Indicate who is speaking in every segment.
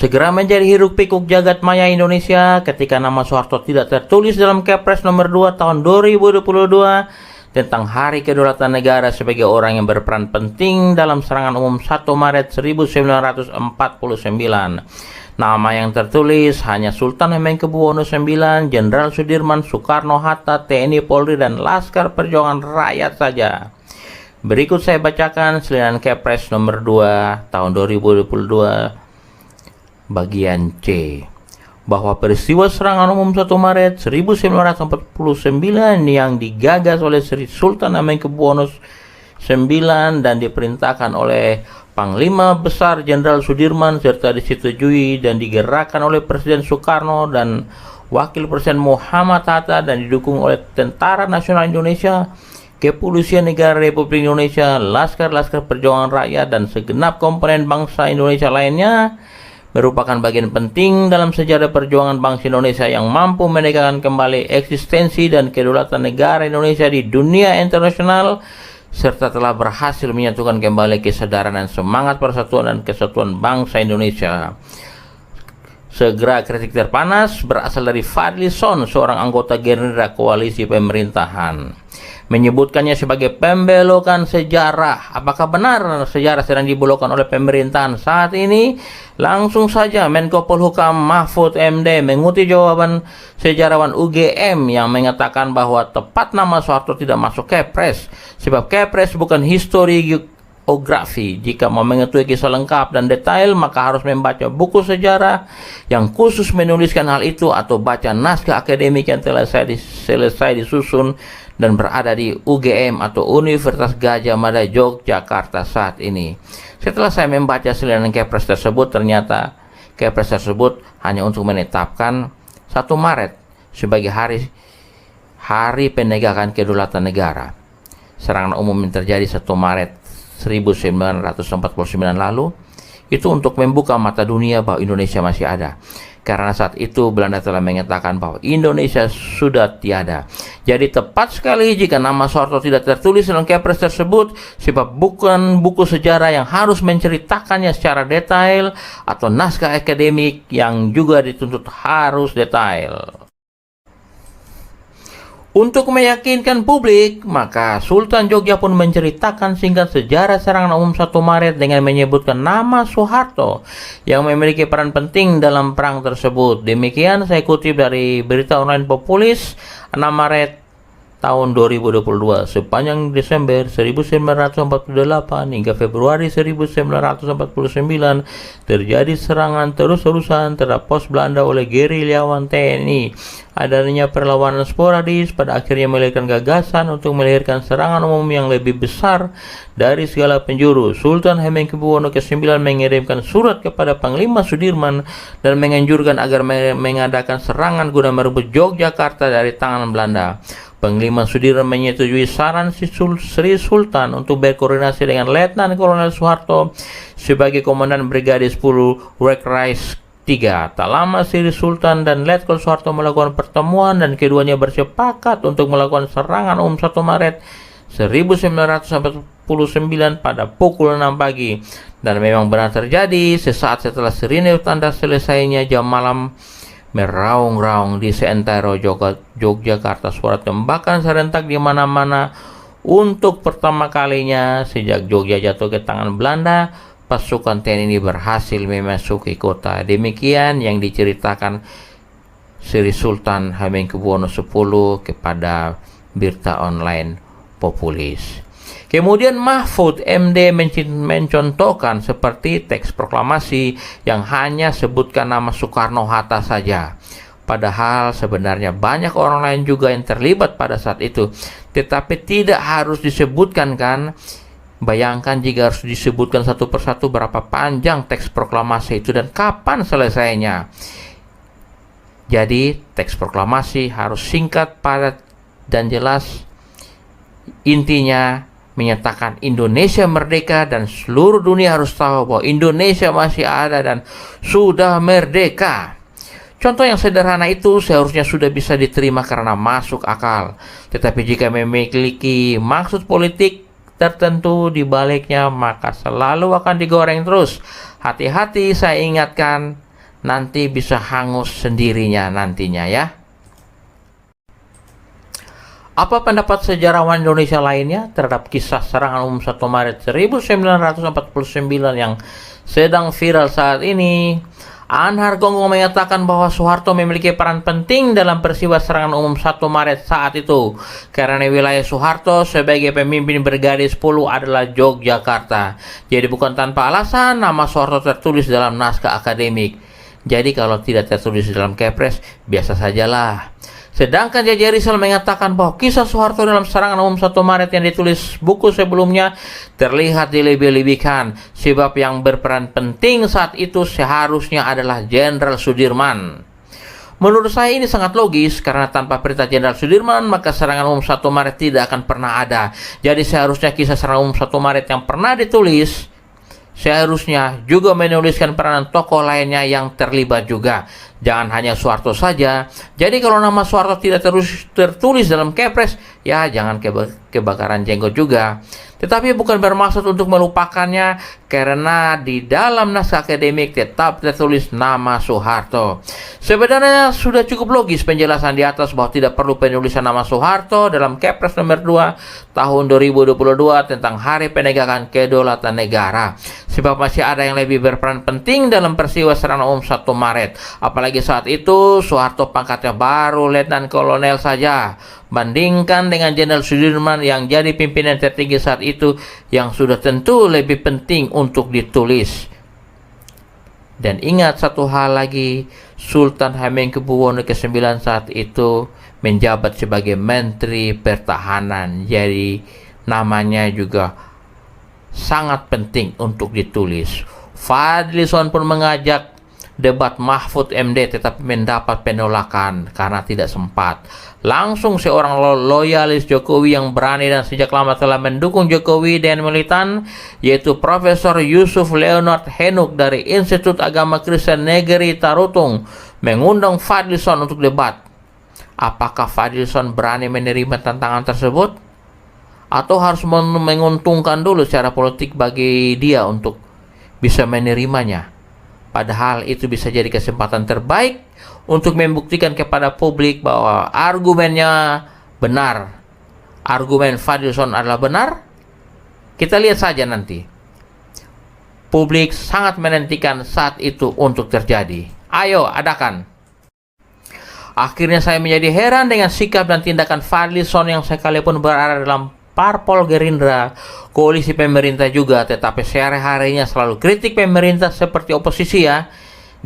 Speaker 1: Segera menjadi hiruk pikuk jagat maya Indonesia ketika nama Soeharto tidak tertulis dalam Kepres nomor 2 tahun 2022 tentang Hari Kedaulatan Negara sebagai orang yang berperan penting dalam serangan umum 1 Maret 1949. Nama yang tertulis hanya Sultan Hamengkubuwono IX, Jenderal Sudirman, Soekarno-Hatta, TNI Polri, dan Laskar Perjuangan Rakyat saja. Berikut saya bacakan salinan Kepres nomor 2 tahun 2022 bagian C, bahwa peristiwa serangan umum 1 Maret 1949 yang digagas oleh Sri Sultan Hamengkubuwono IX dan diperintahkan oleh Panglima Besar Jenderal Sudirman serta disetujui dan digerakkan oleh Presiden Soekarno dan Wakil Presiden Muhammad Hatta dan didukung oleh Tentara Nasional Indonesia, Kepolisian Negara Republik Indonesia, Laskar Perjuangan Rakyat, dan segenap komponen bangsa Indonesia lainnya merupakan bagian penting dalam sejarah perjuangan bangsa Indonesia yang mampu menegakkan kembali eksistensi dan kedaulatan negara Indonesia di dunia internasional, serta telah berhasil menyatukan kembali kesadaran dan semangat persatuan dan kesatuan bangsa Indonesia. Segera kritik terpanas berasal dari Fadly Son, seorang anggota Gerindra koalisi pemerintahan, menyebutkannya sebagai pembelokan sejarah. Apakah benar sejarah sedang dibelokkan oleh pemerintahan saat ini? Langsung saja Menko Polhukam Mahfud MD mengutip jawaban sejarawan UGM yang mengatakan bahwa tepat nama Soeharto tidak masuk Kepres, sebab Kepres bukan historiografi. Jika mau mengetahui kisah lengkap dan detail, maka harus membaca buku sejarah yang khusus menuliskan hal itu atau baca naskah akademik yang telah selesai disusun dan berada di UGM atau Universitas Gadjah Mada Yogyakarta saat ini. Setelah saya membaca salinan Kepres tersebut, ternyata Kepres tersebut hanya untuk menetapkan 1 Maret sebagai hari penegakan kedaulatan negara. Serangan umum yang terjadi 1 Maret 1949 lalu itu untuk membuka mata dunia bahwa Indonesia masih ada. Karena saat itu Belanda telah menyatakan bahwa Indonesia sudah tiada. Jadi tepat sekali jika nama Soeharto tidak tertulis dalam Kepres tersebut, sebab bukan buku sejarah yang harus menceritakannya secara detail atau naskah akademik yang juga dituntut harus detail. Untuk meyakinkan publik, maka Sultan Jogja pun menceritakan singkat sejarah serangan umum 1 Maret dengan menyebutkan nama Soeharto yang memiliki peran penting dalam perang tersebut. Demikian saya kutip dari berita online Populis 6 Maret tahun 2022. Sepanjang Desember 1948 hingga Februari 1949 terjadi serangan terus-terusan terhadap pos Belanda oleh gerilyawan TNI. Adanya perlawanan sporadis pada akhirnya melahirkan gagasan untuk melahirkan serangan umum yang lebih besar dari segala penjuru. Sultan Hamengkubuwono IX mengirimkan surat kepada Panglima Sudirman dan menganjurkan agar mengadakan serangan guna merebut Yogyakarta dari tangan Belanda. Panglima Sudirman menyetujui saran Sri Sultan untuk berkoordinasi dengan Letnan Kolonel Soeharto sebagai Komandan Brigade 10 Rekrais 3. Tak lama Sri Sultan dan Letkol Soeharto melakukan pertemuan dan keduanya bersepakat untuk melakukan serangan umum 1 Maret 1949 pada pukul 6 pagi. Dan memang benar terjadi. Sesaat setelah sirine tanda selesainya jam malam meraung-raung di seantero Yogyakarta, suara tembakan serentak di mana-mana. Untuk pertama kalinya sejak Jogja jatuh ke tangan Belanda, pasukan TNI berhasil memasuki kota. Demikian yang diceritakan Sri Sultan Hamengkubuwono X kepada berita online Populis. Kemudian Mahfud MD mencontohkan seperti teks proklamasi yang hanya sebutkan nama Soekarno-Hatta saja. Padahal sebenarnya banyak orang lain juga yang terlibat pada saat itu. Tetapi tidak harus disebutkan kan? Bayangkan jika harus disebutkan satu persatu berapa panjang teks proklamasi itu dan kapan selesainya. Jadi teks proklamasi harus singkat, padat, dan jelas. Intinya menyatakan Indonesia merdeka dan seluruh dunia harus tahu bahwa Indonesia masih ada dan sudah merdeka. Contoh yang sederhana itu seharusnya sudah bisa diterima karena masuk akal. Tetapi jika memiliki maksud politik tertentu di baliknya, maka selalu akan digoreng terus. Hati-hati, saya ingatkan, nanti bisa hangus sendirinya nantinya ya. Apa pendapat sejarawan Indonesia lainnya terhadap kisah serangan umum 1 Maret 1949 yang sedang viral saat ini? Anhar Gonggong mengatakan bahwa Soeharto memiliki peran penting dalam peristiwa serangan umum 1 Maret saat itu, karena wilayah Soeharto sebagai pemimpin Brigade 10 adalah Yogyakarta. Jadi bukan tanpa alasan nama Soeharto tertulis dalam naskah akademik. Jadi kalau tidak tertulis dalam Kepres, biasa sajalah. Sedangkan J.J. Rizal mengatakan bahwa kisah Soeharto dalam serangan umum 1 Maret yang ditulis buku sebelumnya terlihat dilebih-lebihkan, sebab yang berperan penting saat itu seharusnya adalah Jenderal Sudirman. Menurut saya ini sangat logis, karena tanpa perintah Jenderal Sudirman maka serangan umum 1 Maret tidak akan pernah ada. Jadi seharusnya kisah serangan umum 1 Maret yang pernah ditulis seharusnya juga menuliskan peranan tokoh lainnya yang terlibat juga. Jangan hanya Soeharto saja. Jadi kalau nama Soeharto tidak tertulis dalam Kepres, ya jangan kebakaran jenggot juga. Tetapi bukan bermaksud untuk melupakannya, karena di dalam naskah akademik tetap tertulis nama Soeharto. Sebenarnya sudah cukup logis penjelasan di atas bahwa tidak perlu penulisan nama Soeharto dalam Kepres nomor 2 tahun 2022 tentang Hari Penegakan Kedaulatan Negara. Sebab masih ada yang lebih berperan penting dalam peristiwa serangan umum 1 Maret. Apalagi saat itu Soeharto pangkatnya baru Letnan Kolonel saja. Bandingkan dengan Jenderal Sudirman yang jadi pimpinan tertinggi saat itu, yang sudah tentu lebih penting untuk ditulis. Dan ingat satu hal lagi, Sultan Hamengkubuwono ke-9 saat itu menjabat sebagai Menteri Pertahanan. Jadi namanya juga sangat penting untuk ditulis. Fadlizon pun mengajak debat Mahfud MD, tetapi mendapat penolakan karena tidak sempat. Langsung seorang loyalis Jokowi yang berani dan sejak lama telah mendukung Jokowi dan militan, yaitu Profesor Yusuf Leonard Henuk dari Institut Agama Kristen Negeri Tarutung, mengundang Fadlizon untuk debat. Apakah Fadlizon berani menerima tantangan tersebut? Atau harus menguntungkan dulu secara politik bagi dia untuk bisa menerimanya? Padahal itu bisa jadi kesempatan terbaik untuk membuktikan kepada publik bahwa argumennya benar. Argumen Fadlizon adalah benar. Kita lihat saja nanti. Publik sangat menantikan saat itu untuk terjadi. Ayo, adakan. Akhirnya saya menjadi heran dengan sikap dan tindakan Fadlizon yang sekalipun berada dalam Parpol Gerindra, koalisi pemerintah juga, tetapi sehari-harinya selalu kritik pemerintah seperti oposisi ya.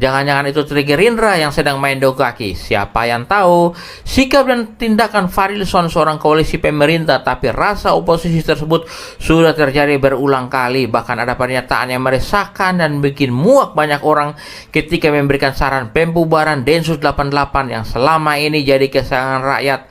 Speaker 1: Jangan-jangan itu trik Gerindra yang sedang main dogaki. Siapa yang tahu? Sikap dan tindakan Fadlizon seorang koalisi pemerintah, tapi rasa oposisi tersebut sudah terjadi berulang kali. Bahkan ada pernyataan yang meresahkan dan bikin muak banyak orang ketika memberikan saran pembubaran Densus 88 yang selama ini jadi kesayangan rakyat,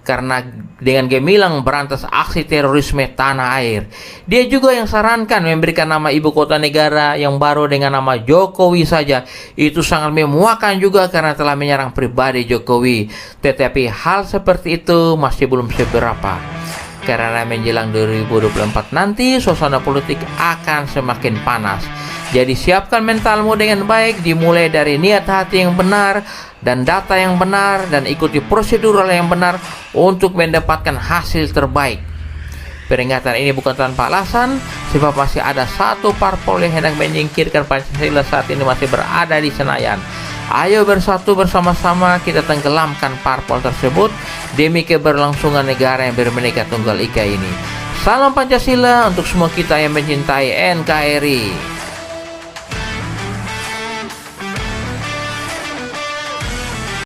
Speaker 1: karena dengan gemilang berantas aksi terorisme tanah air. Dia juga yang sarankan memberikan nama ibu kota negara yang baru dengan nama Jokowi saja. Itu sangat memuakkan juga karena telah menyerang pribadi Jokowi. Tetapi hal seperti itu masih belum seberapa, karena menjelang 2024 nanti suasana politik akan semakin panas. Jadi siapkan mentalmu dengan baik, dimulai dari niat hati yang benar dan data yang benar, dan ikuti prosedural yang benar untuk mendapatkan hasil terbaik. Peringatan ini bukan tanpa alasan, sebab masih ada satu parpol yang hendak menyingkirkan Pancasila saat ini masih berada di Senayan. Ayo bersatu bersama-sama kita tenggelamkan parpol tersebut demi keberlangsungan negara yang Bhinneka Tunggal Ika ini. Salam Pancasila untuk semua kita yang mencintai NKRI.